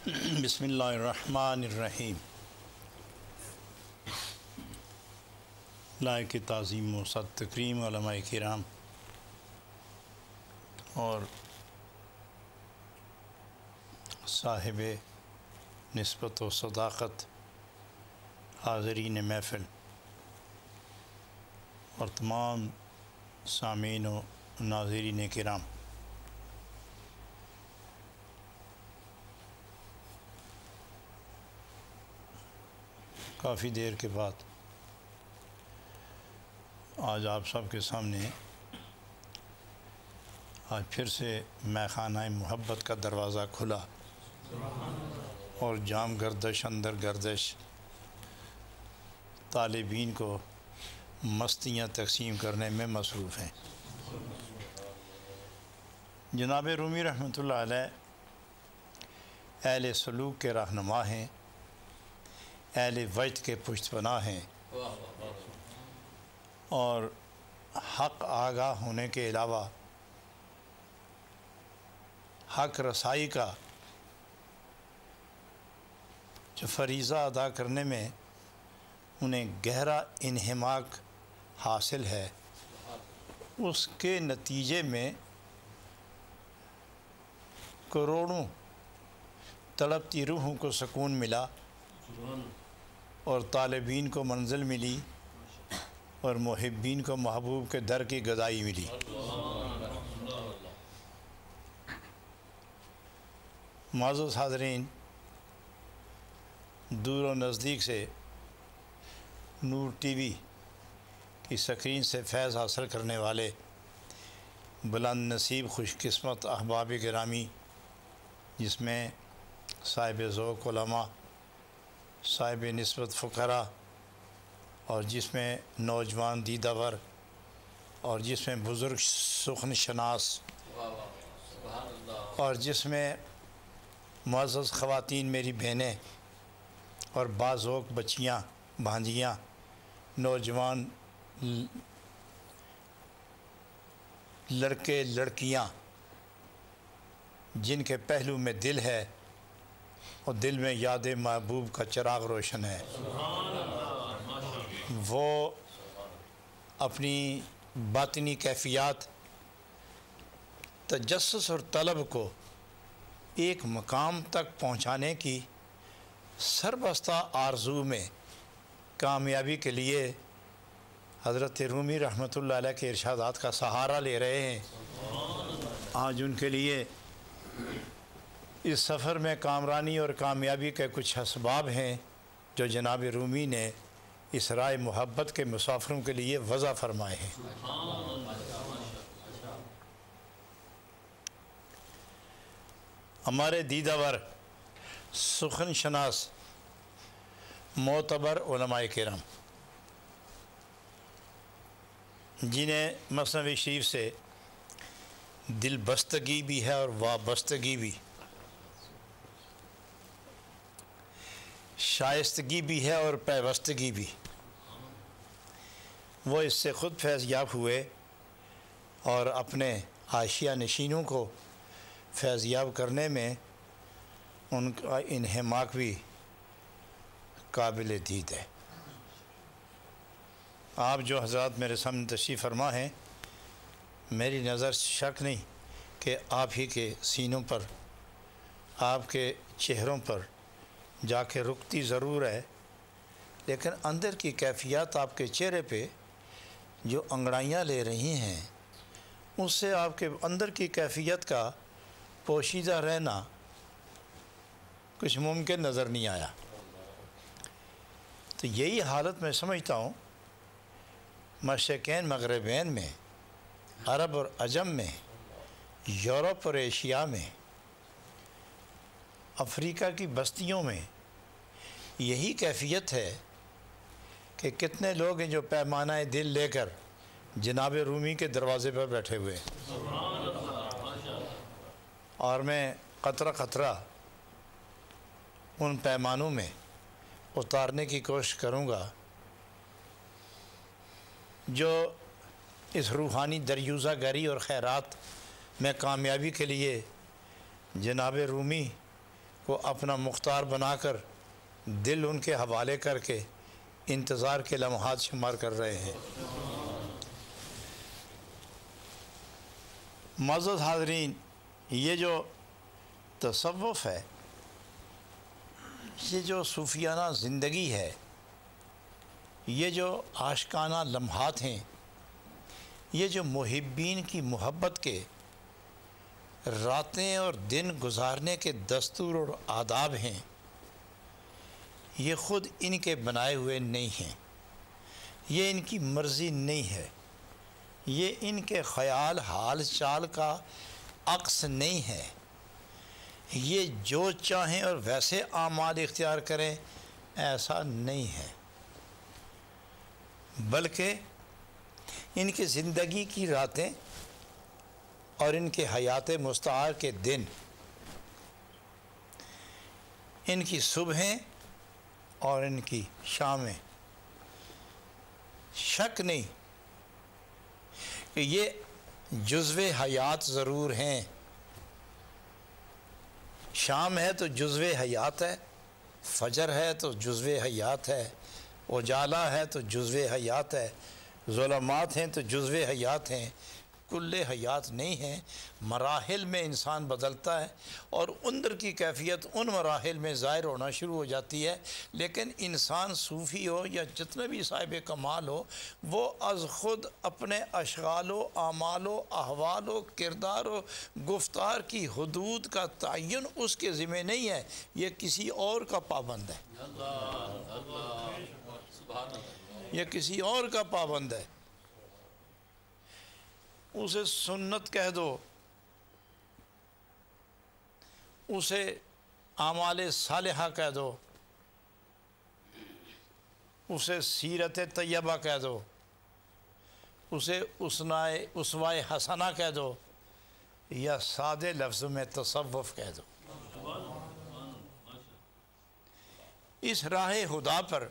بسم اللہ الرحمن الرحیم۔ لائق تعظیم و صد تکریم علماء کرام اور صاحب نسبت و صداقت حاضرین محفل اور تمام سامعین و ناظرین کرام، کافی دیر کے بعد آج آپ سب کے سامنے آج پھر سے میخانہ محبت کا دروازہ کھلا اور جام گردش اندر گردش طالبین کو مستیاں تقسیم کرنے میں مصروف ہیں۔ جناب رومی رحمۃ اللہ علیہ اہل سلوک کے رہنما ہیں، اہل وجد کے پشت پناہ ہیں اور حق آگاہ ہونے کے علاوہ حق رسائی کا جو فریضہ ادا کرنے میں انہیں گہرا انہماک حاصل ہے، اس کے نتیجے میں کروڑوں تڑپتی روحوں کو سکون ملا اور طالبین کو منزل ملی اور محبین کو محبوب کے در کی گدائی ملی۔ معزز حاضرین، دور و نزدیک سے نور ٹی وی کی سکرین سے فیض حاصل کرنے والے بلند نصیب خوش قسمت احباب گرامی، جس میں صاحب ذوق علماء، صاحب نسبت فقراء اور جس میں نوجوان دیدہ ور اور جس میں بزرگ سخن شناس اور جس میں معزز خواتین میری بہنیں اور بعض بچیاں بھانجیاں، نوجوان لڑکے لڑکیاں جن کے پہلو میں دل ہے اور دل میں یاد محبوب کا چراغ روشن ہے، وہ اپنی باطنی کیفیات تجسس اور طلب کو ایک مقام تک پہنچانے کی سربستہ آرزو میں کامیابی کے لیے حضرت رومی رحمۃ اللہ علیہ کے ارشادات کا سہارا لے رہے ہیں۔ آج ان کے لیے اس سفر میں کامرانی اور کامیابی کے کچھ اسباب ہیں جو جناب رومی نے اس راہ محبت کے مسافروں کے لیے وضع فرمائے ہیں۔ ہمارے دیدہ ور سخن شناس معتبر علماء کرام، جنہیں مثنوی شریف سے دل بستگی بھی ہے اور وابستگی بھی، شائستگی بھی ہے اور پیوستگی بھی، وہ اس سے خود فیض یاب ہوئے اور اپنے حاشیہ نشینوں کو فیض یاب کرنے میں ان کا انہماک بھی قابل دید ہے۔ آپ جو حضرات میرے سامنے تشریف فرما ہیں، میری نظر شک نہیں کہ آپ ہی کے سینوں پر، آپ کے چہروں پر جا کے رکتی ضرور ہے، لیکن اندر کی کیفیات آپ کے چہرے پہ جو انگڑائیاں لے رہی ہیں، اس سے آپ کے اندر کی کیفیت کا پوشیدہ رہنا کچھ ممکن نظر نہیں آیا۔ تو یہی حالت میں سمجھتا ہوں مشرقین مغربین میں، عرب اور عجم میں، یورپ اور ایشیا میں، افریقہ کی بستیوں میں یہی کیفیت ہے کہ کتنے لوگ ہیں جو پیمانہ دل لے کر جناب رومی کے دروازے پر بیٹھے ہوئے ہیں، اور میں قطرہ قطرہ ان پیمانوں میں اتارنے کی کوشش کروں گا جو اس روحانی دریوزہ گری اور خیرات میں کامیابی کے لیے جناب رومی کو اپنا مختار بنا کر دل ان کے حوالے کر کے انتظار کے لمحات شمار کر رہے ہیں۔ معزز حاضرین، یہ جو تصوف ہے، یہ جو صوفیانہ زندگی ہے، یہ جو عاشقانہ لمحات ہیں، یہ جو محبین کی محبت کے راتیں اور دن گزارنے کے دستور اور آداب ہیں، یہ خود ان کے بنائے ہوئے نہیں ہیں، یہ ان کی مرضی نہیں ہے، یہ ان کے خیال حال چال کا عکس نہیں ہے، یہ جو چاہیں اور ویسے اعمال اختیار کریں ایسا نہیں ہے، بلکہ ان کی زندگی کی راتیں اور ان کے حیات مستعار کے دن، ان کی صبحیں اور ان کی شامیں، شک نہیں کہ یہ جزو حیات ضرور ہیں۔ شام ہے تو جزو حیات ہے، فجر ہے تو جزو حیات ہے، اجالا ہے تو جزو حیات ہے، ظلمات ہیں تو جزو حیات ہیں، کل حیات نہیں ہیں۔ مراحل میں انسان بدلتا ہے اور اندر کی کیفیت ان مراحل میں ظاہر ہونا شروع ہو جاتی ہے، لیکن انسان صوفی ہو یا جتنے بھی صاحب کمال ہو، وہ از خود اپنے اشغال و اعمال و احوال و کردار و گفتار کی حدود کا تعین اس کے ذمہ نہیں ہے، یہ کسی اور کا پابند ہے، یہ کسی اور کا پابند ہے۔ اسے سنت کہہ دو، اسے اعمال صالحہ کہہ دو، اسے سیرت طیبہ کہہ دو، اسے اسوائے حسنہ کہہ دو، یا سادے لفظ میں تصوف کہہ دو۔ اس راہ خدا پر،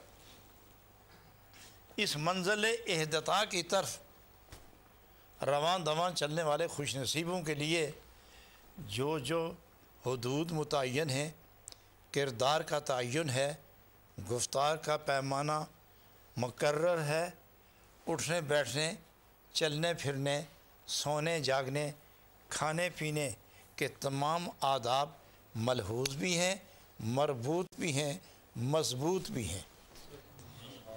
اس منزل اہدتا کی طرف رواں دواں چلنے والے خوش نصیبوں کے لیے جو حدود متعین ہیں، کردار کا تعین ہے، گفتار کا پیمانہ مقرر ہے، اٹھنے بیٹھنے، چلنے پھرنے، سونے جاگنے، کھانے پینے کے تمام آداب ملحوظ بھی ہیں، مربوط بھی ہیں، مضبوط بھی ہیں۔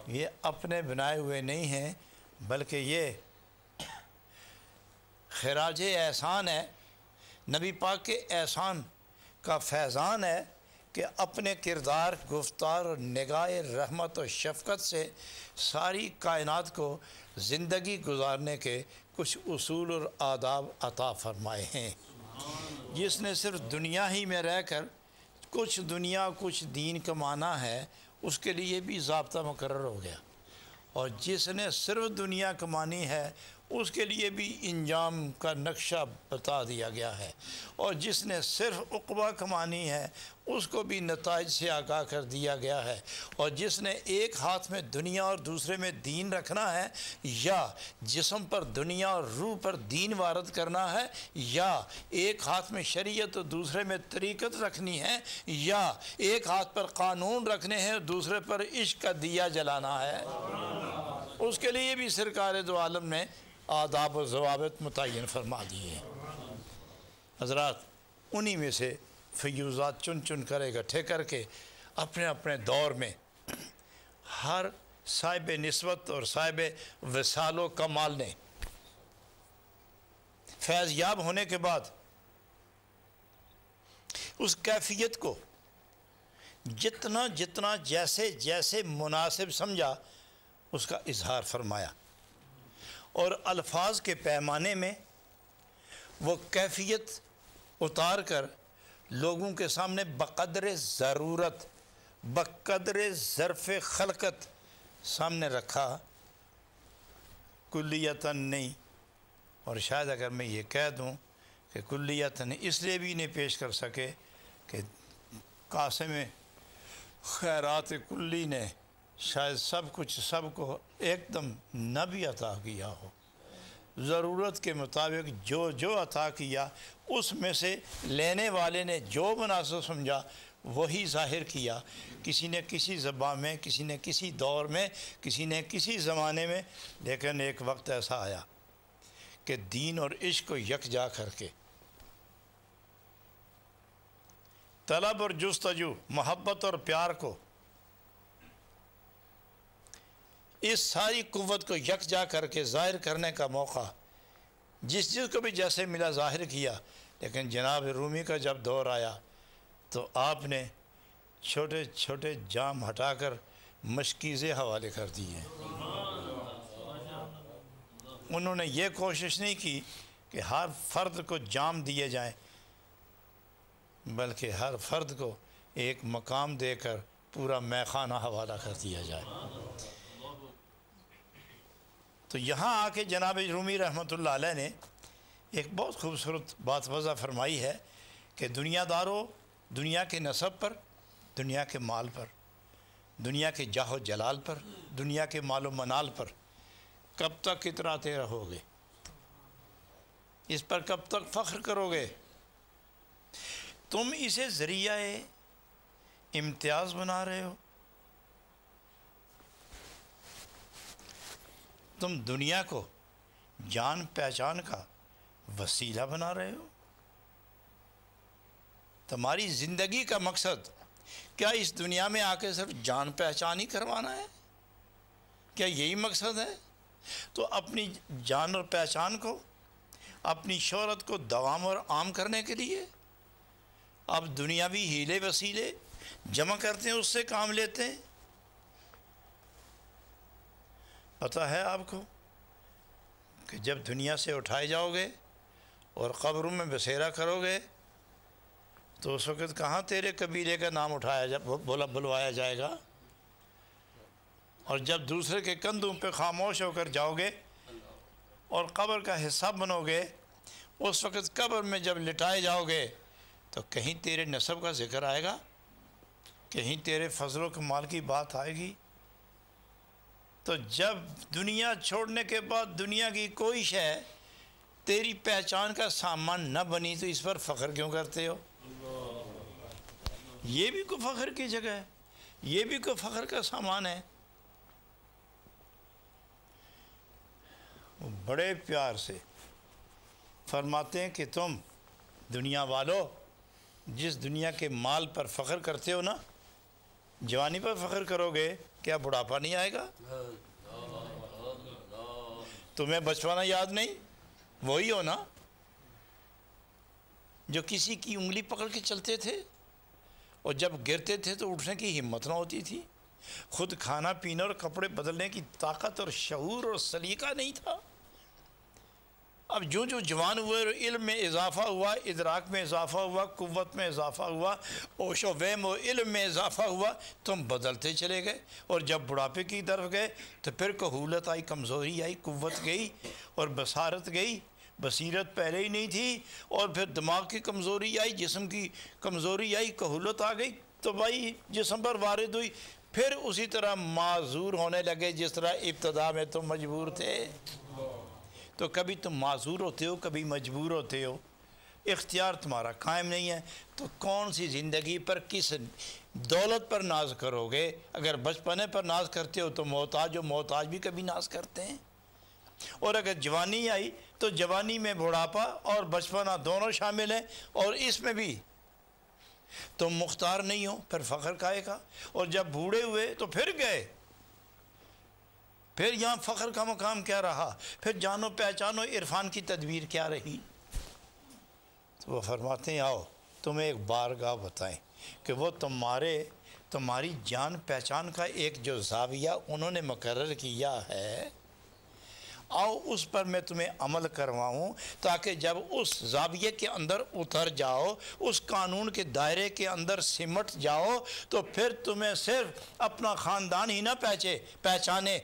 یہ اپنے بنائے ہوئے نہیں ہیں، بلکہ یہ خراج احسان ہے، نبی پاک کے احسان کا فیضان ہے کہ اپنے کردار، گفتار اور نگاہ رحمت و شفقت سے ساری کائنات کو زندگی گزارنے کے کچھ اصول اور آداب عطا فرمائے ہیں۔ جس نے صرف دنیا ہی میں رہ کر کچھ دنیا کچھ دین کمانا ہے، اس کے لیے بھی ضابطہ مقرر ہو گیا، اور جس نے صرف دنیا کمانی ہے اس کے لیے بھی انجام کا نقشہ بتا دیا گیا ہے، اور جس نے صرف عقبہ کمانی ہے اس کو بھی نتائج سے آگاہ کر دیا گیا ہے، اور جس نے ایک ہاتھ میں دنیا اور دوسرے میں دین رکھنا ہے، یا جسم پر دنیا اور روح پر دین وارد کرنا ہے، یا ایک ہاتھ میں شریعت اور دوسرے میں طریقت رکھنی ہے، یا ایک ہاتھ پر قانون رکھنے ہیں اور دوسرے پر عشق کا دیا جلانا ہے، اس کے لیے بھی سرکار دو عالم نے آداب و ضوابط متعین فرما دیے ہیں۔ حضرات، انہی میں سے فیوزات چن چن کر اکٹھے کر کے اپنے اپنے دور میں ہر صاحب نسبت اور صاحب وصال و کمال نے فیض یاب ہونے کے بعد اس کیفیت کو جتنا جتنا جیسے جیسے مناسب سمجھا اس کا اظہار فرمایا، اور الفاظ کے پیمانے میں وہ کیفیت اتار کر لوگوں کے سامنے بقدر ضرورت، بقدر ظرف خلقت سامنے رکھا، کلیتاً نہیں۔ اور شاید اگر میں یہ کہہ دوں کہ کلیتاً اس لیے بھی نہیں پیش کر سکے کہ قاسم خیرات کلی نے شاید سب کچھ سب کو ایک دم نہ بھی عطا کیا ہو، ضرورت کے مطابق جو عطا کیا اس میں سے لینے والے نے جو مناسب سمجھا وہی ظاہر کیا، کسی نے کسی زبان میں، کسی نے کسی دور میں، کسی نے کسی زمانے میں، لیکن ایک وقت ایسا آیا کہ دین اور عشق کو یکجا کر کے طلب اور جستجو، محبت اور پیار کو، اس ساری قوت کو یکجا کر کے ظاہر کرنے کا موقع جس کو بھی جیسے ملا ظاہر کیا۔ لیکن جناب رومی کا جب دور آیا تو آپ نے چھوٹے چھوٹے جام ہٹا کر مشکیزیں حوالے کر دی ہیں۔ انہوں نے یہ کوشش نہیں کی کہ ہر فرد کو جام دیے جائیں، بلکہ ہر فرد کو ایک مقام دے کر پورا میخانہ حوالہ کر دیا جائے۔ تو یہاں آ کے جناب رومی رحمۃ اللہ علیہ نے ایک بہت خوبصورت بات وضع فرمائی ہے کہ دنیا داروں، دنیا کے نسب پر، دنیا کے مال پر، دنیا کے جاہ و جلال پر، دنیا کے مال و منال پر کب تک اتراتے رہو گے؟ اس پر کب تک فخر کرو گے؟ تم اسے ذریعہ امتیاز بنا رہے ہو، تم دنیا کو جان پہچان کا وسیلہ بنا رہے ہو۔ تمہاری زندگی کا مقصد کیا اس دنیا میں آ کے صرف جان پہچان ہی کروانا ہے؟ کیا یہی مقصد ہے؟ تو اپنی جان اور پہچان کو، اپنی شہرت کو دوام اور عام کرنے کے لیے آپ دنیاوی ہیلے وسیلے جمع کرتے ہیں، اس سے کام لیتے ہیں۔ پتہ ہے آپ کو کہ جب دنیا سے اٹھائے جاؤ گے اور قبروں میں بسیرا کرو گے تو اس وقت کہاں تیرے قبیلے کا نام بلوایا جائے گا؟ اور جب دوسرے کے کندھوں پہ خاموش ہو کر جاؤ گے اور قبر کا حصہ بنو گے، اس وقت قبر میں جب لٹائے جاؤ گے تو کہیں تیرے نسب کا ذکر آئے گا، کہیں تیرے فضل و کمال کی بات آئے گی؟ تو جب دنیا چھوڑنے کے بعد دنیا کی کوئی شے تیری پہچان کا سامان نہ بنی تو اس پر فخر کیوں کرتے ہو؟ یہ بھی کوئی فخر کی جگہ ہے، یہ بھی کوئی فخر کا سامان ہے۔ وہ بڑے پیار سے فرماتے ہیں کہ تم دنیا والو جس دنیا کے مال پر فخر کرتے ہو نا، جوانی پر فخر کرو گے، کیا بڑھاپا نہیں آئے گا؟ تمہیں بچپنا یاد نہیں؟ وہی ہو نا جو کسی کی انگلی پکڑ کے چلتے تھے اور جب گرتے تھے تو اٹھنے کی ہمت نہ ہوتی تھی، خود کھانا پینا اور کپڑے بدلنے کی طاقت اور شعور اور سلیقہ نہیں تھا۔ اب جو جوان ہوئے، علم میں اضافہ ہوا، ادراک میں اضافہ ہوا، قوت میں اضافہ ہوا، ہوش و فہم و علم میں اضافہ ہوا، تم بدلتے چلے گئے، اور جب بڑھاپے کی طرف گئے تو پھر کہولت آئی، کمزوری آئی، قوت گئی اور بصارت گئی۔ بصیرت پہلے ہی نہیں تھی، اور پھر دماغ کی کمزوری آئی، جسم کی کمزوری آئی، کہولت آ گئی تو بھائی جسم پر وارد ہوئی، پھر اسی طرح معذور ہونے لگے جس طرح ابتدا میں تم مجبور تھے۔ تو کبھی تم معذور ہوتے ہو، کبھی مجبور ہوتے ہو، اختیار تمہارا قائم نہیں ہے۔ تو کون سی زندگی پر، کس دولت پر ناز کرو گے؟ اگر بچپنے پر ناز کرتے ہو تو محتاج بھی کبھی ناز کرتے ہیں، اور اگر جوانی آئی تو جوانی میں بڑھاپا اور بچپنا دونوں شامل ہیں، اور اس میں بھی تم مختار نہیں ہو، پھر فخر کائے گا۔ اور جب بوڑھے ہوئے تو پھر گئے، پھر یہاں فخر کا مقام کیا رہا؟ پھر جان و پہچان و عرفان کی تدبیر کیا رہی؟ تو وہ فرماتے ہیں آؤ تمہیں ایک بارگاہ بتائیں کہ وہ تمہاری جان پہچان کا ایک جو زاویہ انہوں نے مقرر کیا ہے، آؤ اس پر میں تمہیں عمل کرواؤں، تاکہ جب اس زاویے کے اندر اتر جاؤ، اس قانون کے دائرے کے اندر سمٹ جاؤ، تو پھر تمہیں صرف اپنا خاندان ہی نہ پہچانے،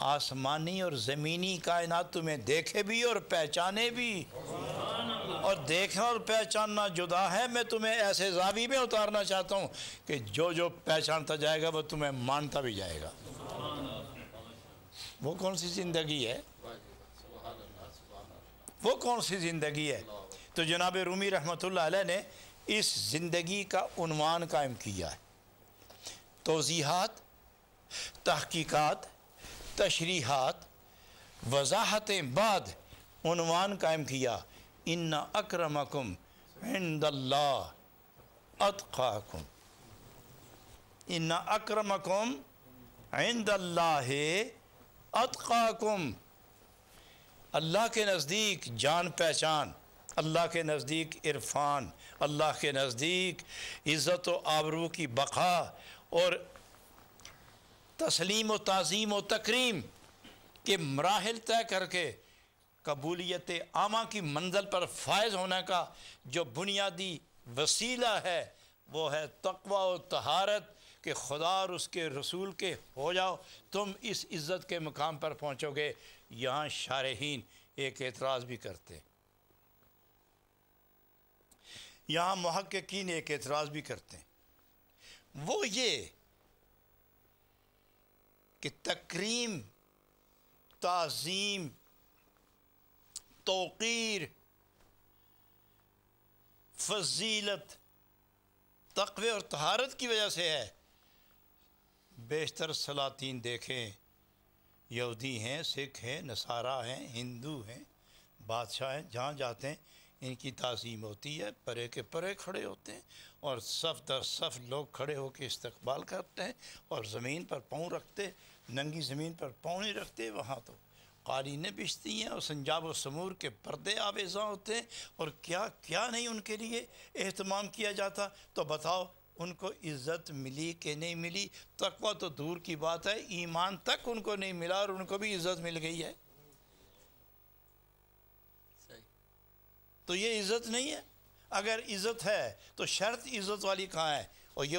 آسمانی اور زمینی کائنات تمہیں دیکھے بھی اور پہچانے بھی۔ اور دیکھنا اور پہچاننا جدا ہے۔ میں تمہیں ایسے زاویے میں اتارنا چاہتا ہوں کہ جو پہچانتا جائے گا وہ تمہیں مانتا بھی جائے گا۔ وہ کون سی زندگی ہے؟ وہ کون سی زندگی ہے؟ تو جناب رومی رحمۃ اللہ علیہ نے اس زندگی کا عنوان قائم کیا ہے۔ توضیحات، تحقیقات، تشریحات، وضاحتیں بعد عنوان قائم کیا، ان اکرمکم عند اللہ اتقاکم، ان اکرمکم عند اللہ اتقاکم، اللہ کے نزدیک جان پہچان، اللہ کے نزدیک عرفان، اللہ کے نزدیک عزت و آبرو کی بقا اور تسلیم و تعظیم و تکریم کے مراحل طے کر کے قبولیت عامہ کی منزل پر فائز ہونے کا جو بنیادی وسیلہ ہے وہ ہے تقوی و طہارت، کہ خدا اور اس کے رسول کے ہو جاؤ، تم اس عزت کے مقام پر پہنچو گے۔ یہاں شارحین ایک اعتراض بھی کرتے، یہاں محققین ایک اعتراض بھی کرتے ہیں، وہ یہ کہ تکریم، تعظیم، توقیر، فضیلت تقوی اور طہارت کی وجہ سے ہے۔ بیشتر سلاطین دیکھیں، یہودی ہیں، سکھ ہیں، نصارہ ہیں، ہندو ہیں، بادشاہ ہیں، جہاں جاتے ہیں ان کی تعظیم ہوتی ہے، پرے کے پرے کھڑے ہوتے ہیں اور صف در صف لوگ کھڑے ہو کے استقبال کرتے ہیں اور زمین پر پاؤں رکھتے، ننگی زمین پر پاؤں نہیں رکھتے۔ وہاں تو قالینیں بچھتی ہیں اور سنجاب و سمور کے پردے آویزاں ہوتے ہیں، اور کیا کیا نہیں ان کے لیے اہتمام کیا جاتا۔ تو بتاؤ ان کو عزت ملی کہ نہیں ملی؟ تقویٰ تو دور کی بات ہے، ایمان تک ان کو نہیں ملا اور ان کو بھی عزت مل گئی ہے۔ تو یہ عزت نہیں ہے؟ اگر عزت ہے تو شرط عزت والی کہاں ہے؟ اور یہ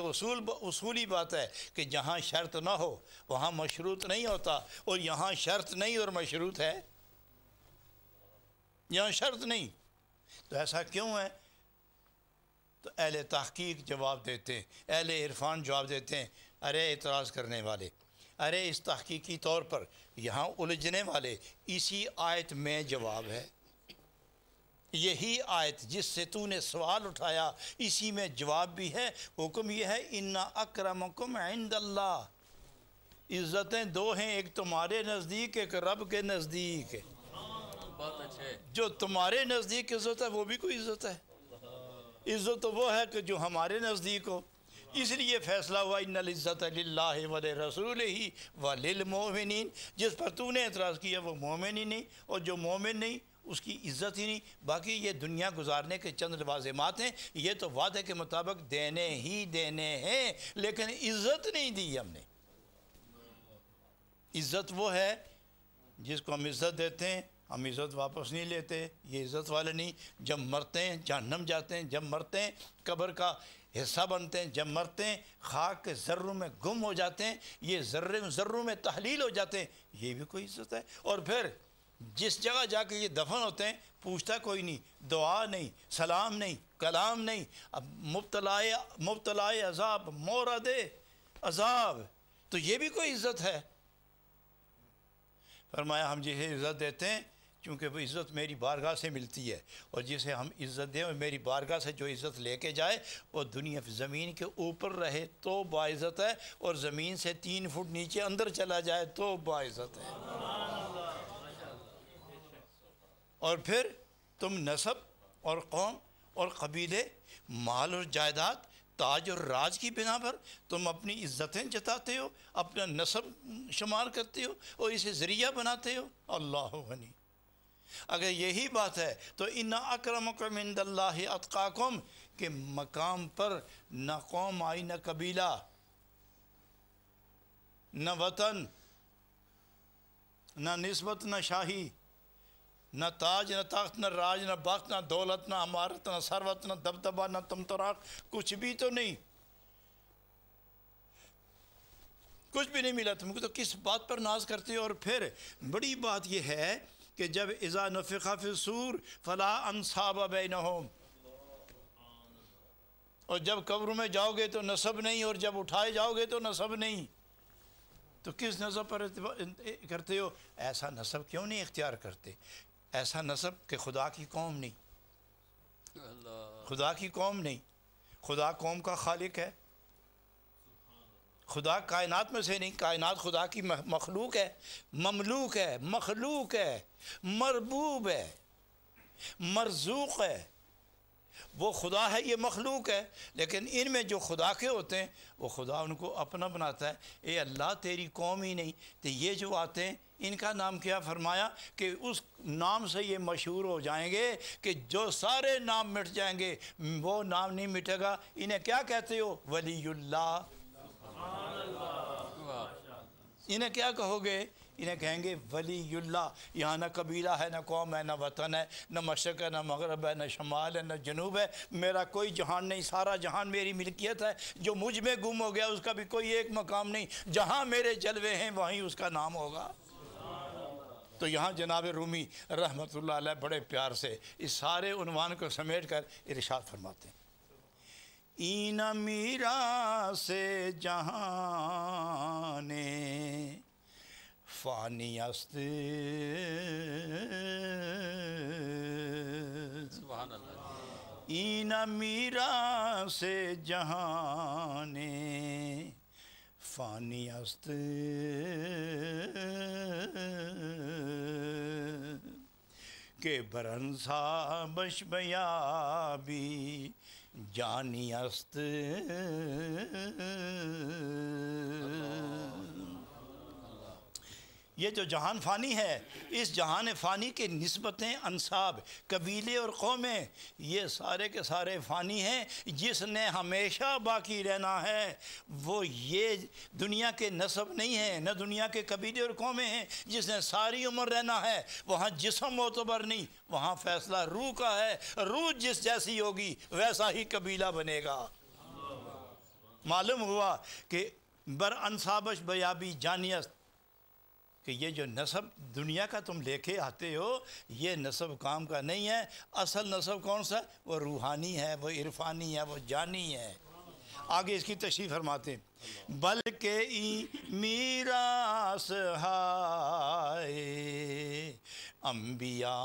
اصولی بات ہے کہ جہاں شرط نہ ہو وہاں مشروط نہیں ہوتا، اور یہاں شرط نہیں اور مشروط ہے، یہاں شرط نہیں۔ تو ایسا کیوں ہے؟ تو اہل تحقیق جواب دیتے ہیں، اہل عرفان جواب دیتے ہیں، ارے اعتراض کرنے والے، ارے اس تحقیقی طور پر یہاں الجھنے والے، اسی آیت میں جواب ہے۔ یہی آیت جس سے تو نے سوال اٹھایا اسی میں جواب بھی ہے۔ حکم یہ ہے ان اکرمکم عند اللہ، عزتیں دو ہیں، ایک تمہارے نزدیک، ایک رب کے نزدیک۔ بہت اچھے۔ جو تمہارے نزدیک عزت ہے وہ بھی کوئی عزت ہے، عزت تو وہ ہے کہ جو ہمارے نزدیک ہو۔ اس لیے فیصلہ ہوا ان العزت للہ ولرسولہ وللمؤمنین، جس پر تو نے اعتراض کیا وہ مومن ہی نہیں، اور جو مومن نہیں اس کی عزت ہی نہیں۔ باقی یہ دنیا گزارنے کے چند لوازمات ہیں، یہ تو وعدے کے مطابق دینے ہی دینے ہیں، لیکن عزت نہیں دی ہم نے۔ عزت وہ ہے جس کو ہم عزت دیتے ہیں، ہم عزت واپس نہیں لیتے، یہ عزت والے نہیں۔ جب مرتے ہیں جہنم جاتے ہیں، جب مرتے ہیں قبر کا حصہ بنتے ہیں، جب مرتے ہیں خاک کے ذروں میں گم ہو جاتے ہیں، یہ ذروں میں تحلیل ہو جاتے ہیں، یہ بھی کوئی عزت ہے۔ اور پھر جس جگہ جا کے یہ دفن ہوتے ہیں پوچھتا کوئی نہیں، دعا نہیں، سلام نہیں، کلام نہیں، اب مبتلا عذاب، مورد عذاب، تو یہ بھی کوئی عزت ہے؟ فرمایا ہم جسے عزت دیتے ہیں چونکہ وہ عزت میری بارگاہ سے ملتی ہے، اور جسے ہم عزت دیں اور میری بارگاہ سے جو عزت لے کے جائے وہ دنیا زمین کے اوپر رہے تو باعزت ہے، اور زمین سے 3 فٹ نیچے اندر چلا جائے تو باعزت ہے۔ اور پھر تم نسب اور قوم اور قبیلے، مال اور جائیداد، تاج اور راج کی بنا پر تم اپنی عزتیں جتاتے ہو، اپنا نسب شمار کرتے ہو اور اسے ذریعہ بناتے ہو۔ اللہ غنی۔ اگر یہی بات ہے تو ان اکرمکم عند اللہ اتقاکم، کہ مقام پر نہ قوم آئی، نہ قبیلہ، نہ وطن، نہ نسبت، نہ شاہی، نہ تاج، نہ تخت، نہ راج، نہ بخت، نہ دولت، نہ عمارت، نہ ثروت، نہ دبدبہ، نہ تمتراق، کچھ بھی تو نہیں، کچھ بھی نہیں ملا تم کو، تو کس بات پر ناز کرتے ہو؟ اور پھر بڑی بات یہ ہے کہ جب اذا نفخ فی الصور فلا انصاب بینہم، اور جب قبر میں جاؤ گے تو نسب نہیں، اور جب اٹھائے جاؤ گے تو نسب نہیں، تو کس نسب پر کرتے ہو؟ ایسا نسب کیوں نہیں اختیار کرتے؟ ایسا نسب کہ خدا کی قوم نہیں، خدا کی قوم نہیں، خدا قوم کا خالق ہے، خدا کائنات میں سے نہیں، کائنات خدا کی مخلوق ہے، مملوک ہے، مخلوق ہے، مربوب ہے، مرزوق ہے۔ وہ خدا ہے، یہ مخلوق ہے، لیکن ان میں جو خدا کے ہوتے ہیں وہ خدا ان کو اپنا بناتا ہے۔ اے اللہ تیری قوم ہی نہیں تو یہ جو آتے ہیں ان کا نام کیا فرمایا کہ اس نام سے یہ مشہور ہو جائیں گے کہ جو سارے نام مٹ جائیں گے وہ نام نہیں مٹے گا۔ انہیں کیا کہتے ہو؟ ولی اللہ۔ انہیں کیا کہو گے؟ انہیں کہیں گے ولی اللہ۔ یہاں نہ قبیلہ ہے، نہ قوم ہے، نہ وطن ہے، نہ مشرق ہے، نہ مغرب ہے، نہ شمال ہے، نہ جنوب ہے، میرا کوئی جہان نہیں، سارا جہان میری ملکیت ہے۔ جو مجھ میں گم ہو گیا اس کا بھی کوئی ایک مقام نہیں، جہاں میرے جلوے ہیں وہیں اس کا نام ہوگا۔ تو یہاں جناب رومی رحمۃ اللہ علیہ بڑے پیار سے اس سارے عنوان کو سمیٹ کر ارشاد فرماتے ہیں، این میرا سے جہانے فانی است، سبحان اللہ، این میرا سے جہانے فانی است، کہ برنسا بش بیابی جانی است۔ یہ جو جہان فانی ہے، اس جہان فانی کے نسبتیں، انساب، قبیلے اور قومیں، یہ سارے کے سارے فانی ہیں۔ جس نے ہمیشہ باقی رہنا ہے وہ یہ دنیا کے نسب نہیں ہے، نہ دنیا کے قبیلے اور قومیں ہیں۔ جس نے ساری عمر رہنا ہے وہاں جسم معتبر نہیں، وہاں فیصلہ روح کا ہے۔ روح جس جیسی ہوگی ویسا ہی قبیلہ بنے گا۔ معلوم ہوا کہ بر انصابش بیابی جانیست، کہ یہ جو نسب دنیا کا تم لے کے آتے ہو یہ نسب کام کا نہیں ہے۔ اصل نسب کون سا؟ وہ روحانی ہے، وہ عرفانی ہے، وہ جانی ہے۔ آگے اس کی تشریح فرماتے ہیں، بلکہ میراث ہائے انبیاء،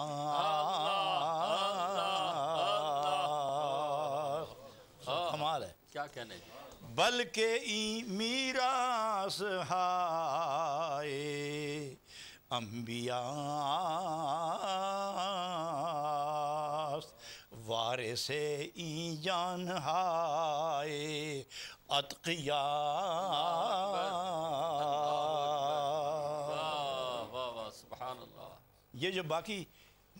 کمال ہے، کیا کہنے جی، بلکہ میراث ہائے انبیاء، وارث ای جان ہائے اتقیاء۔ واہ واہ، سبحان اللہ۔ یہ جو باقی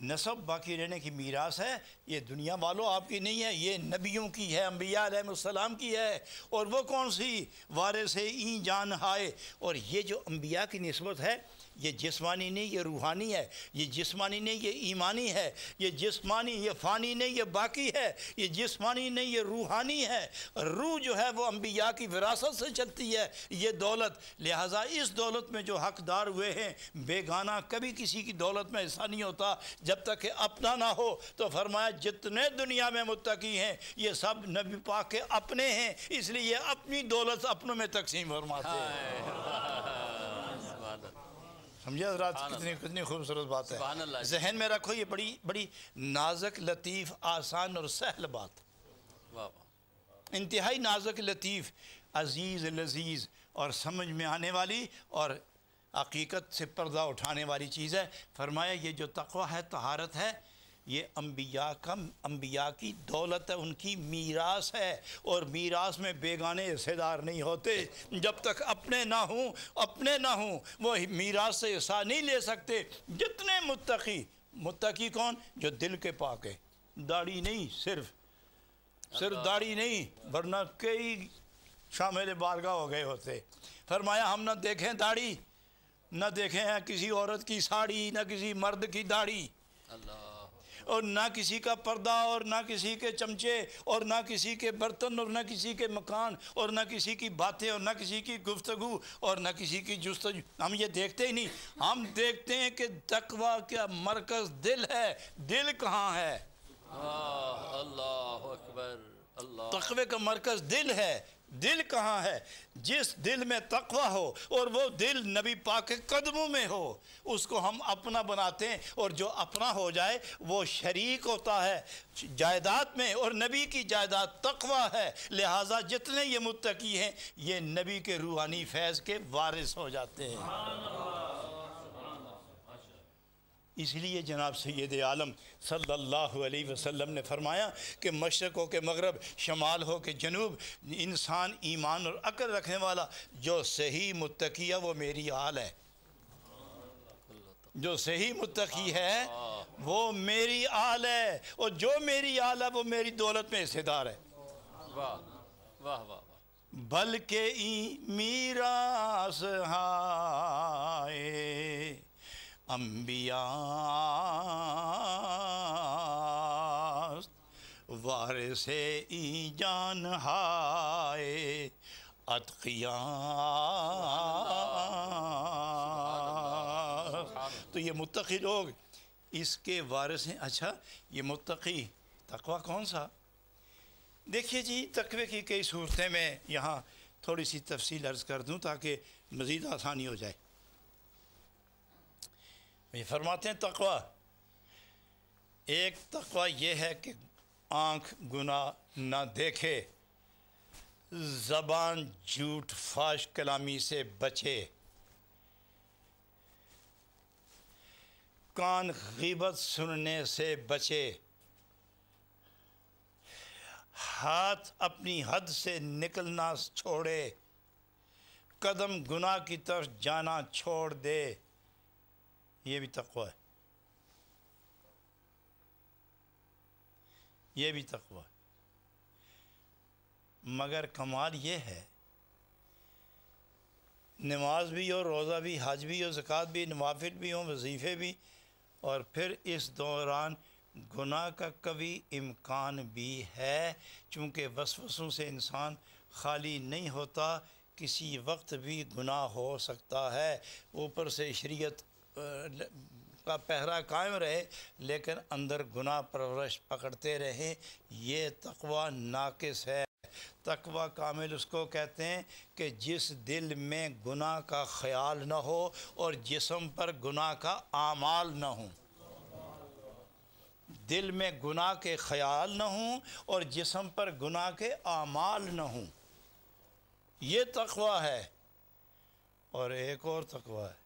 نسب باقی رہنے کی میراث ہے یہ دنیا والوں آپ کی نہیں ہے، یہ نبیوں کی ہے، انبیاء علیہ السلام کی ہے۔ اور وہ کون سی؟ وارث این جان ہائے۔ اور یہ جو انبیاء کی نسبت ہے یہ جسمانی نہیں، یہ روحانی ہے۔ یہ جسمانی نہیں، یہ ایمانی ہے۔ یہ جسمانی، یہ فانی نہیں، یہ باقی ہے۔ یہ جسمانی نہیں، یہ روحانی ہے۔ روح جو ہے وہ انبیاء کی وراثت سے چلتی ہے یہ دولت، لہٰذا اس دولت میں جو حقدار ہوئے ہیں بیگانہ کبھی کسی کی دولت میں حصہ نہیں ہوتا جب تک کہ اپنا نہ ہو۔ تو فرمایا جتنے دنیا میں متقی ہیں یہ سب نبی پاک کے اپنے ہیں، اس لیے یہ اپنی دولت اپنوں میں تقسیم فرماتے ہیں۔ سمجھے حضرات کتنی خوبصورت بات سبحان ہے۔ اللہ۔ ذہن میں رکھو، یہ بڑی نازک، لطیف، آسان اور سہل بات، واہ واہ، انتہائی نازک، لطیف، عزیز، لذیذ اور سمجھ میں آنے والی اور حقیقت سے پردہ اٹھانے والی چیز ہے۔ فرمایا یہ جو تقوی ہے، طہارت ہے، یہ انبیاء کی دولت ہے، ان کی میراث ہے۔ اور میراث میں بیگانے حصے دار نہیں ہوتے، جب تک اپنے نہ ہوں وہ میراث سے حصہ نہیں لے سکتے۔ جتنے متقی کون؟ جو دل کے پاک ہے، داڑھی نہیں، صرف داڑھی نہیں، ورنہ کئی شامل بارگاہ ہو گئے ہوتے۔ فرمایا ہم نہ دیکھیں داڑھی، نہ دیکھیں کسی عورت کی ساڑی، نہ کسی مرد کی داڑھی، اللہ، اور نہ کسی کا پردہ، اور نہ کسی کے چمچے، اور نہ کسی کے برتن، اور نہ کسی کے مکان، اور نہ کسی کی باتیں، اور نہ کسی کی گفتگو، اور نہ کسی کی جستجو۔ ہم یہ دیکھتے ہی نہیں، ہم دیکھتے ہیں کہ تقوی کا مرکز دل ہے۔ دل کہاں ہے؟ اللہ اکبر، اللہ، تقوی کا مرکز دل ہے۔ دل کہاں ہے؟ جس دل میں تقوی ہو اور وہ دل نبی پاک کے قدموں میں ہو، اس کو ہم اپنا بناتے ہیں، اور جو اپنا ہو جائے وہ شریک ہوتا ہے جائیداد میں، اور نبی کی جائیداد تقوی ہے، لہٰذا جتنے یہ متقی ہیں یہ نبی کے روحانی فیض کے وارث ہو جاتے ہیں۔ اس لیے جناب سید عالم صلی اللہ علیہ وسلم نے فرمایا کہ مشرق ہو کے مغرب، شمال ہو کے جنوب، انسان ایمان اور عقل رکھنے والا جو صحیح متقی ہے وہ میری آل ہے، جو صحیح متقی ہے وہ میری آل ہے، اور جو میری آل ہے وہ میری دولت میں حصے دار ہے۔ واہ واہ واہ واہ، بلکہ میراث ہائے انبیاء وارث ای جان ہائے اتقیاء۔ تو یہ متقی لوگ اس کے وارث ہیں۔ اچھا، یہ متقی تقوی کون سا؟ دیکھیے جی، تقوی کی کئی صورتیں میں یہاں تھوڑی سی تفصیل عرض کر دوں تاکہ مزید آسانی ہو جائے۔ یہ فرماتے ہیں تقوی، ایک تقوی یہ ہے کہ آنکھ گناہ نہ دیکھے، زبان جھوٹ فحش کلامی سے بچے، کان غیبت سننے سے بچے، ہاتھ اپنی حد سے نکلنا چھوڑے، قدم گناہ کی طرف جانا چھوڑ دے۔ یہ بھی تقوی ہے، یہ بھی تقوی ہے۔ مگر کمال یہ ہے، نماز بھی ہو، روزہ بھی، حج بھی ہو، زکوٰۃ بھی، نوافل بھی ہوں، وظیفے بھی، اور پھر اس دوران گناہ کا کبھی امکان بھی ہے، چونکہ وسوسوں سے انسان خالی نہیں ہوتا، کسی وقت بھی گناہ ہو سکتا ہے، اوپر سے شریعت کا پہرا قائم رہے لیکن اندر گناہ پرورش پکڑتے رہیں۔ یہ تقوی ناقص ہے۔ تقوی کامل اس کو کہتے ہیں کہ جس دل میں گناہ کا خیال نہ ہو اور جسم پر گناہ کا اعمال نہ ہوں، دل میں گناہ کے خیال نہ ہوں اور جسم پر گناہ کے اعمال نہ ہوں، یہ تقوی ہے۔ اور ایک اور تقوی ہے،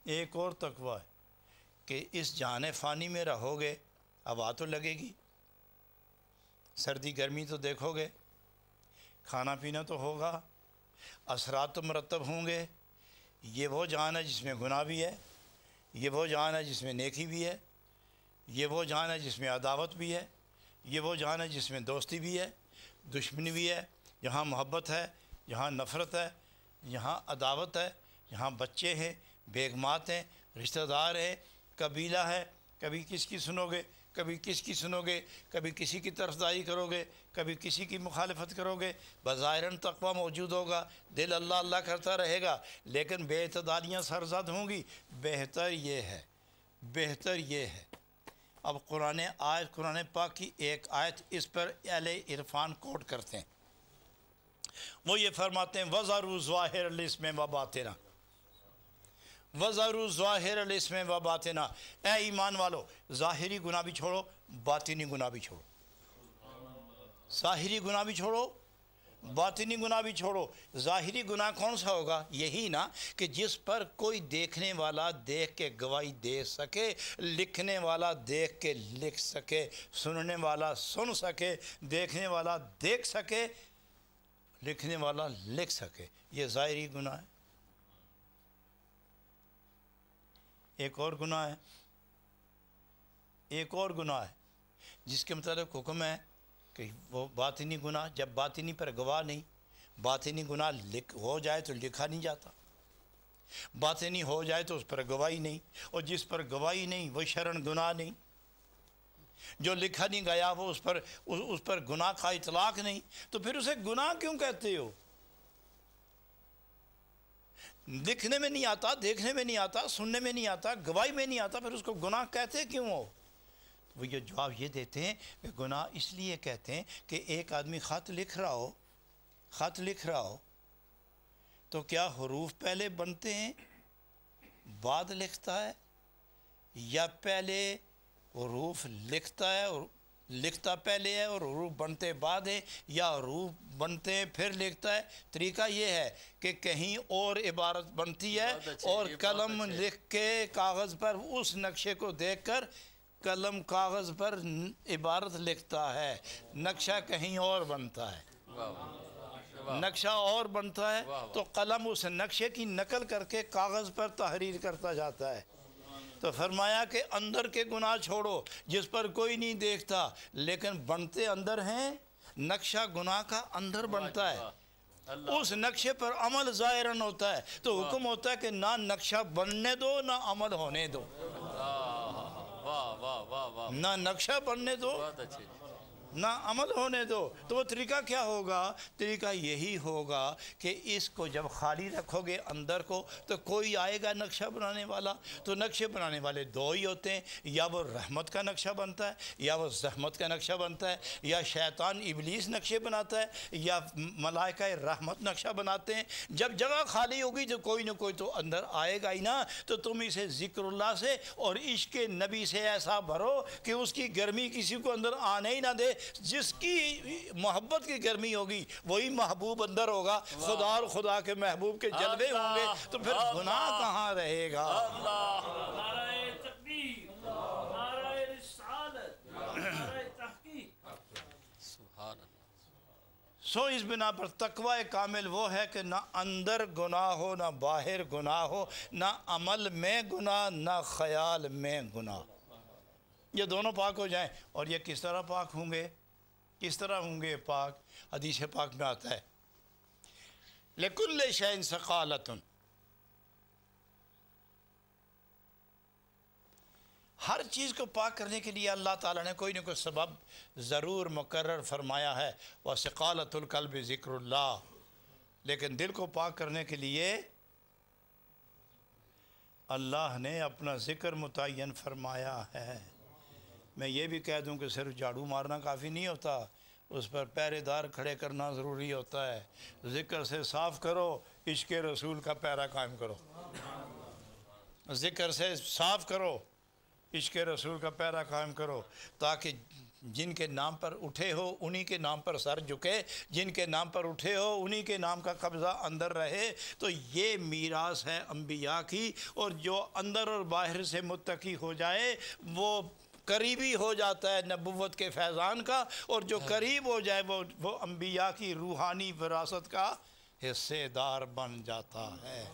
ایک اور تقوی ہے کہ اس جان فانی میں رہو گے، ہوا تو لگے گی، سردی گرمی تو دیکھو گے، کھانا پینا تو ہوگا، اثرات تو مرتب ہوں گے۔ یہ وہ جان ہے جس میں گناہ بھی ہے، یہ وہ جان ہے جس میں نیکی بھی ہے، یہ وہ جان ہے جس میں عداوت بھی ہے، یہ وہ جان ہے جس میں دوستی بھی ہے، دشمنی بھی ہے، یہاں محبت ہے، یہاں نفرت ہے، یہاں عداوت ہے، یہاں بچے ہیں، بیگمات ہیں، رشتہ دار ہیں، قبیلہ ہے، کبھی کس کی سنو گے، کبھی کس کی سنو گے، کبھی کسی کی طرفداری کرو گے، کبھی کسی کی مخالفت کرو گے۔ بظاہراً تقوی موجود ہوگا، دل اللہ اللہ کرتا رہے گا، لیکن بے اعتدالیاں سرزد ہوں گی۔ بہتر یہ ہے، بہتر یہ ہے، اب قرآن پاک کی ایک آیت اس پر اہل عرفان کوٹ کرتے ہیں، وہ یہ فرماتے ہیں وَذَرُوا ظَاهِرَ الْإِثْمِ وَبَاطِنَهُ، وَذَرُوا ظَاهِرَ الْإِثْمِ وَبَاطِنَهُ، اے ایمان والو ظاہری گناہ بھی چھوڑو، باطنی گناہ بھی چھوڑو، ظاہری گناہ بھی چھوڑو، باطنی گناہ بھی چھوڑو۔ ظاہری گناہ کون سا ہوگا؟ یہی نا کہ جس پر کوئی دیکھنے والا دیکھ کے گواہی دے سکے، لکھنے والا دیکھ کے لکھ سکے، سننے والا سن سکے، دیکھنے والا دیکھ سکے، لکھنے والا لکھ سکے، یہ ظاہری گناہ ہے۔ ایک اور گناہ ہے، ایک اور گناہ ہے جس کے متعلق حکم ہے کہ وہ باطنی گناہ، جب باطنی پر گواہ نہیں، باطنی گناہ ہو جائے تو لکھا نہیں جاتا، باطنی ہو جائے تو اس پر گواہی نہیں، اور جس پر گواہی نہیں وہ شرعاً گناہ نہیں، جو لکھا نہیں گیا وہ اس پر گناہ کا اطلاق نہیں، تو پھر اسے گناہ کیوں کہتے ہو؟ لکھنے میں نہیں آتا، دیکھنے میں نہیں آتا، سننے میں نہیں آتا، گواہی میں نہیں آتا، پھر اس کو گناہ کہتے کیوں ہو؟ وہ یہ جواب یہ دیتے ہیں کہ گناہ اس لیے کہتے ہیں کہ ایک آدمی خط لکھ رہا ہو خط لکھ رہا ہو تو کیا حروف پہلے بنتے ہیں بعد لکھتا ہے، یا پہلے حروف لکھتا ہے اور لکھتا پہلے ہے اور حروف بنتے بعد ہے، یا حروف بنتے ہیں پھر لکھتا ہے؟ طریقہ یہ ہے کہ کہیں اور عبارت بنتی ہے اور قلم لکھ کے کاغذ پر اس نقشے کو دیکھ کر قلم کاغذ پر عبارت لکھتا ہے، نقشہ کہیں اور بنتا ہے، نقشہ اور بنتا ہے تو قلم اس نقشے کی نقل کر کے کاغذ پر تحریر کرتا جاتا ہے۔ تو فرمایا کہ اندر کے گناہ چھوڑو جس پر کوئی نہیں دیکھتا، لیکن بنتے اندر ہیں، نقشہ گناہ کا اندر بنتا ہے، اس نقشے پر عمل ظاہراً ہوتا ہے، تو حکم ہوتا ہے کہ نہ نقشہ بننے دو نہ عمل ہونے دو، نہ نقشہ بننے دو نہ عمل ہونے دو۔ تو وہ طریقہ کیا ہوگا؟ طریقہ یہی ہوگا کہ اس کو جب خالی رکھو گے اندر کو تو کوئی آئے گا نقشہ بنانے والا، تو نقشے بنانے والے دو ہی ہوتے ہیں، یا وہ رحمت کا نقشہ بنتا ہے یا وہ زحمت کا نقشہ بنتا ہے، یا شیطان ابلیس نقشے بناتا ہے یا ملائکہ رحمت نقشہ بناتے ہیں۔ جب جگہ خالی ہوگی تو کوئی نہ کوئی تو اندر آئے گا ہی نا، تو تم اسے ذکر اللہ سے اور عشق نبی سے ایسا بھرو کہ اس کی گرمی کسی کو اندر آنے ہی نہ دے۔ جس کی محبت کی گرمی ہوگی وہی محبوب اندر ہوگا، خدا اور خدا کے محبوب کے جلوے ہوں گے، تو پھر گناہ کہاں رہے گا؟ نعرہ تکبیر، نعرہ رسالت، نعرہ تحقیق۔ سبحان اللہ۔ سو اس بنا پر تقوی کامل وہ ہے کہ نہ اندر گناہ ہو نہ باہر گناہ ہو، نہ عمل میں گناہ نہ خیال میں گناہ، یہ دونوں پاک ہو جائیں۔ اور یہ کس طرح پاک ہوں گے؟ کس طرح ہوں گے پاک؟ حدیث پاک میں آتا ہے لِكُلِّ شَيْءٍ سَقَالَةٌ، ہر چیز کو پاک کرنے کے لیے اللہ تعالیٰ نے کوئی نہ کوئی سبب ضرور مقرر فرمایا ہے، وَسِقَالَةُ الْقَلْبِ ذِكْرُ اللَّهِ، لیکن دل کو پاک کرنے کے لیے اللہ نے اپنا ذکر متعین فرمایا ہے۔ میں یہ بھی کہہ دوں کہ صرف جھاڑو مارنا کافی نہیں ہوتا، اس پر پہرے دار کھڑے کرنا ضروری ہوتا ہے۔ ذکر سے صاف کرو، عشق رسول کا پہرا قائم کرو، ذکر سے صاف کرو، عشق رسول کا پہرا قائم کرو، تاکہ جن کے نام پر اٹھے ہو انہی کے نام پر سر جھکے، جن کے نام پر اٹھے ہو انہی کے نام کا قبضہ اندر رہے۔ تو یہ میراث ہے انبیاء کی، اور جو اندر اور باہر سے متقی ہو جائے وہ قریبی ہو جاتا ہے نبوت کے فیضان کا، اور جو قریب ہو جائے وہ انبیاء کی روحانی وراثت کا حصے دار بن جاتا ہے۔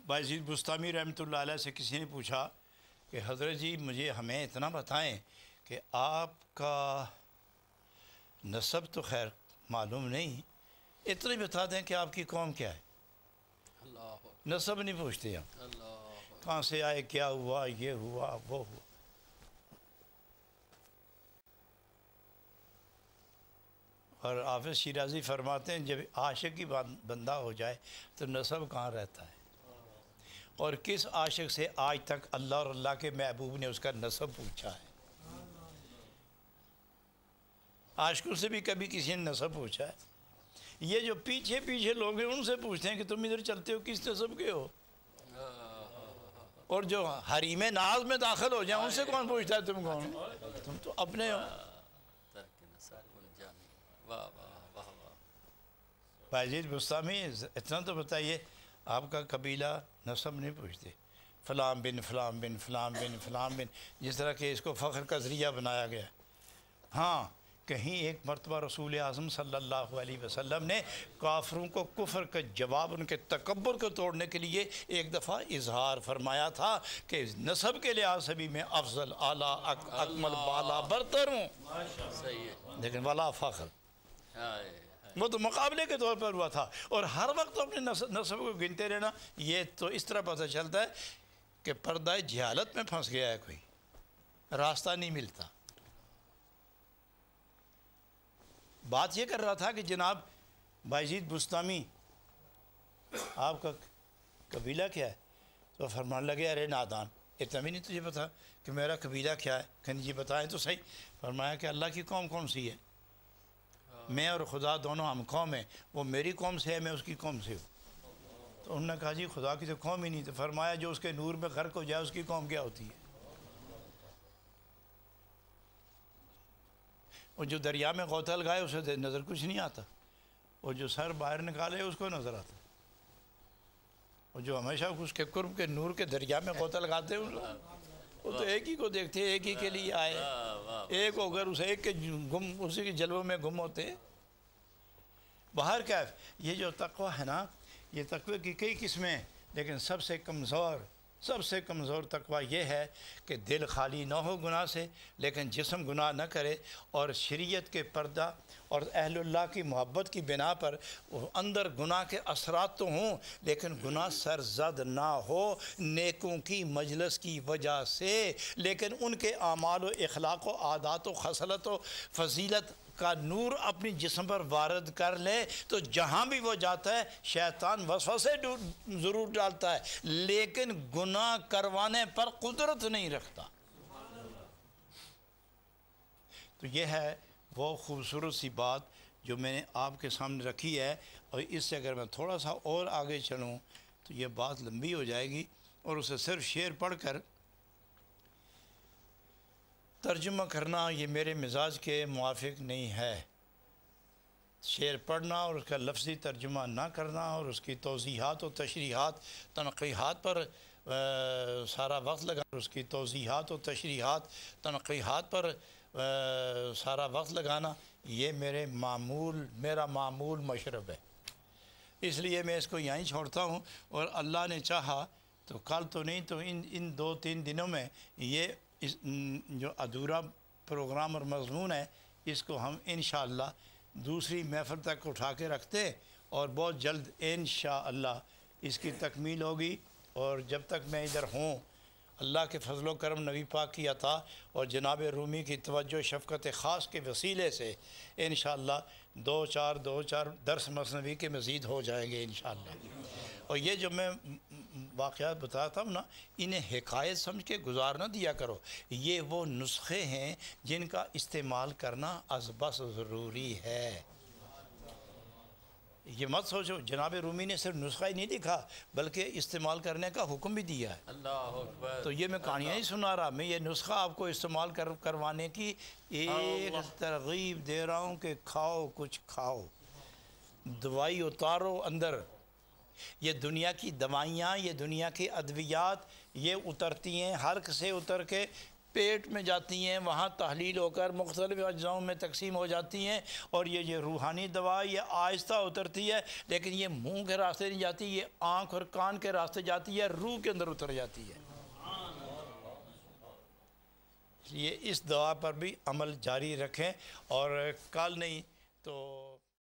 بایزید بستامی رحمۃ اللہ علیہ سے کسی نے پوچھا کہ حضرت جی ہمیں اتنا بتائیں کہ آپ کا نسب تو خیر معلوم نہیں، اتنا ہی بتا دیں کہ آپ کی قوم کیا ہے۔ نسب نہیں پوچھتے ہم، کہاں سے آئے، کیا ہوا، یہ ہوا وہ ہوا۔ اور حافظ شیرازی فرماتے ہیں جب عاشق کی بندہ ہو جائے تو نسب کہاں رہتا ہے، اور کس عاشق سے آج تک اللہ اور اللہ کے محبوب نے اس کا نسب پوچھا ہے؟ عاشقوں سے بھی کبھی کسی نے نسب پوچھا ہے؟ یہ جو پیچھے پیچھے لوگ ہیں ان سے پوچھتے ہیں کہ تم ادھر چلتے ہو کس نسب کے ہو، اور جو حریم ناز میں داخل ہو جائیں ان سے کون پوچھتا ہے تم کون ہو؟ تم تو اپنے ہو۔ بایزید بستامی اتنا تو بتائیے، آپ کا قبیلہ نسب نہیں پوچھتے، فلان بن فلان بن فلان بن فلان بن، جس طرح کہ اس کو فخر کا ذریعہ بنایا گیا۔ ہاں کہیں ایک مرتبہ رسول اعظم صلی اللہ علیہ وسلم نے کافروں کو کفر کا جواب، ان کے تکبر کو توڑنے کے لیے ایک دفعہ اظہار فرمایا تھا کہ نسب کے لحاظ سے بھی میں افضل، اعلیٰ، اکمل، بالا، برتر ہوں، لیکن ولا فخر، وہ تو مقابلے کے طور پر ہوا تھا۔ اور ہر وقت اپنے نسب کو گنتے رہنا، یہ تو اس طرح پتہ چلتا ہے کہ پردہ جہالت میں پھنس گیا ہے، کوئی راستہ نہیں ملتا۔ بات یہ کر رہا تھا کہ جناب بایزید بستامی آپ کا قبیلہ کیا ہے؟ تو فرمان لگے ارے نادان، اتنا بھی نہیں تجھے پتا کہ میرا قبیلہ کیا ہے؟ کہنے جی بتائیں تو صحیح۔ فرمایا کہ اللہ کی قوم کون سی ہے؟ میں اور خدا دونوں ہم قوم ہیں، وہ میری قوم سے ہے، میں اس کی قوم سے ہوں۔ تو انہوں نے کہا جی خدا کی تو قوم ہی نہیں۔ تو فرمایا جو اس کے نور میں غرق ہو جائے اس کی قوم کیا ہوتی ہے؟ اور جو دریا میں غوطہ لگائے اسے نظر کچھ نہیں آتا، اور جو سر باہر نکالے اس کو نظر آتا، اور جو ہمیشہ اس کے قرب کے نور کے دریا میں غوطہ لگاتے ہیں وہ تو ایک ہی کو دیکھتے ہیں، ایک ہی کے لیے آئے، ایک ہو کر اسے ایک کے اسی کے جلووں میں گم ہوتے ہیں۔ باہر کیف یہ جو تقوی ہے نا، یہ تقوی کی کئی قسمیں ہیں، لیکن سب سے کمزور تقوی یہ ہے کہ دل خالی نہ ہو گناہ سے، لیکن جسم گناہ نہ کرے، اور شریعت کے پردہ اور اہل اللہ کی محبت کی بنا پر اندر گناہ کے اثرات تو ہوں لیکن گناہ سرزد نہ ہو نیکوں کی مجلس کی وجہ سے، لیکن ان کے اعمال و اخلاق و عادات و خصلت و فضیلت کا نور اپنی جسم پر وارد کر لے تو جہاں بھی وہ جاتا ہے شیطان وسوسے ضرور ڈالتا ہے، لیکن گناہ کروانے پر قدرت نہیں رکھتا۔ تو یہ ہے وہ خوبصورت سی بات جو میں نے آپ کے سامنے رکھی ہے، اور اس سے اگر میں تھوڑا سا اور آگے چلوں تو یہ بات لمبی ہو جائے گی، اور اسے صرف شعر پڑھ کر ترجمہ کرنا یہ میرے مزاج کے موافق نہیں ہے۔ شعر پڑھنا اور اس کا لفظی ترجمہ نہ کرنا اور اس کی توضیحات و تشریحات تنقیحات پر سارا وقت لگانا، اس کی توضیحات و تشریحات تنقیحات پر سارا وقت لگانا، یہ میرا معمول مشرب ہے۔ اس لیے میں اس کو یہیں چھوڑتا ہوں، اور اللہ نے چاہا تو کل تو نہیں تو ان 2-3 دنوں میں یہ جو ادھورا پروگرام اور مضمون ہے اس کو ہم انشاءاللہ دوسری محفل تک اٹھا کے رکھتے، اور بہت جلد انشاءاللہ اس کی تکمیل ہوگی۔ اور جب تک میں ادھر ہوں اللہ کے فضل و کرم، نبی پاک کی عطا اور جناب رومی کی توجہ شفقت خاص کے وسیلے سے انشاءاللہ 2-4 درس مثنوی کے مزید ہو جائیں گے انشاءاللہ۔ اور یہ جو میں واقعات بتاتا ہوں نا، انہیں حکایت سمجھ کے گزار نہ دیا کرو، یہ وہ نسخے ہیں جن کا استعمال کرنا از بس ضروری ہے۔ یہ مت سوچو جناب رومی نے صرف نسخہ ہی نہیں لکھا بلکہ استعمال کرنے کا حکم بھی دیا ہے۔ اللہ اکبر۔ تو یہ میں کہانیاں ہی سنا رہا، میں یہ نسخہ آپ کو استعمال کروانے کی ایک ترغیب دے رہا ہوں کہ کھاؤ، کچھ کھاؤ، دوائی اتارو اندر۔ یہ دنیا کی دوائیاں، یہ دنیا کی ادویات، یہ اترتی ہیں حلق سے اتر کے پیٹ میں جاتی ہیں، وہاں تحلیل ہو کر مختلف اجزاؤں میں تقسیم ہو جاتی ہیں، اور یہ روحانی دوا یہ آہستہ اترتی ہے، لیکن یہ منہ کے راستے نہیں جاتی، یہ آنکھ اور کان کے راستے جاتی ہے، روح کے اندر اتر جاتی ہے۔ یہ اس دعا پر بھی عمل جاری رکھیں، اور کل نہیں تو